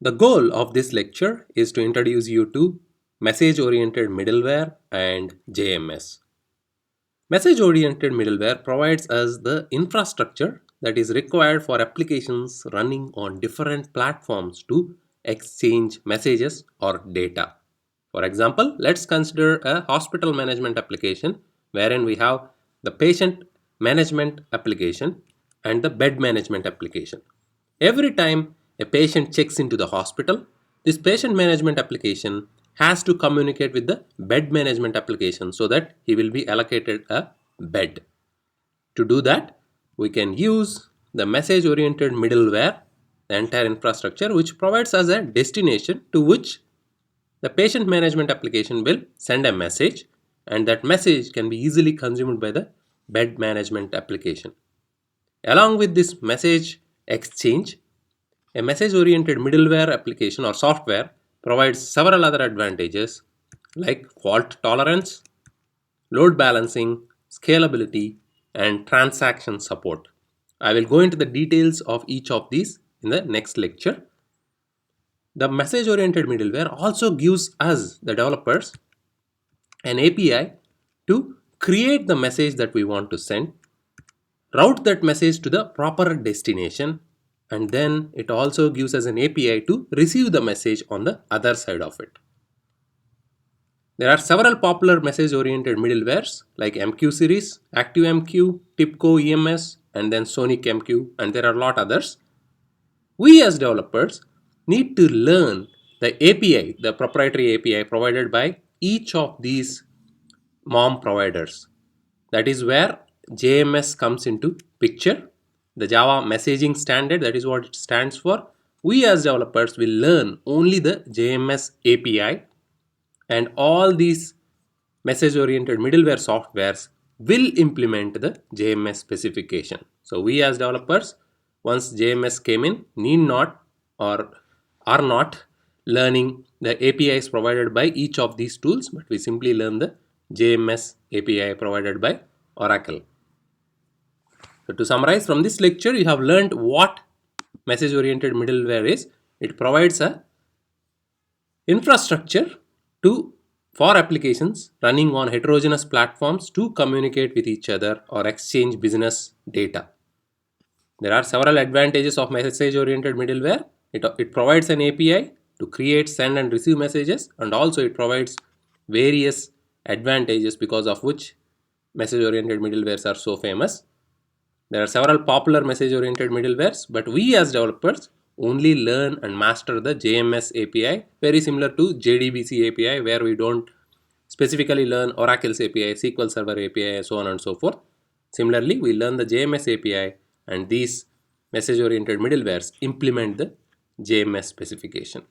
The goal of this lecture is to introduce you to message-oriented middleware and JMS. Message-oriented middleware provides us the infrastructure that is required for applications running on different platforms to exchange messages or data. For example, let's consider a hospital management application wherein we have the patient management application and the bed management application. Every time a patient checks into the hospital, this patient management application has to communicate with the bed management application so that he will be allocated a bed. To do that, we can use the message oriented middleware, the entire infrastructure, which provides us a destination to which the patient management application will send a message, and that message can be easily consumed by the bed management application. Along with this message exchange, a message-oriented middleware application or software provides several other advantages like fault tolerance, load balancing, scalability, and transaction support. I will go into the details of each of these in the next lecture. The message-oriented middleware also gives us, the developers, an API to create the message that we want to send, route that message to the proper destination, and then it also gives us an API to receive the message on the other side of it. There are several popular message-oriented middlewares like MQ series, ActiveMQ, TIBCO EMS, and then Sonic MQ, and there are a lot others. We as developers need to learn the API, the proprietary API provided by each of these mom providers. That is where JMS comes into picture. The Java messaging standard, that is what it stands for. We as developers will learn only the JMS API, and all these message oriented middleware softwares will implement the JMS specification. So we as developers, once JMS came in, need not or are not learning the APIs provided by each of these tools, but we simply learn the JMS API provided by Oracle. So to summarize, from this lecture you have learned what message oriented middleware is. It provides a infrastructure to for applications running on heterogeneous platforms to communicate with each other or exchange business data. There are several advantages of message oriented middleware. It provides an API to create, send and receive messages, and also it provides various advantages because of which message oriented middlewares are so famous. There are several popular message oriented middlewares, but we as developers only learn and master the JMS API, very similar to JDBC API, where we don't specifically learn Oracle's API, SQL Server API, so on and so forth. Similarly, we learn the JMS API, and these message oriented middlewares implement the JMS specification.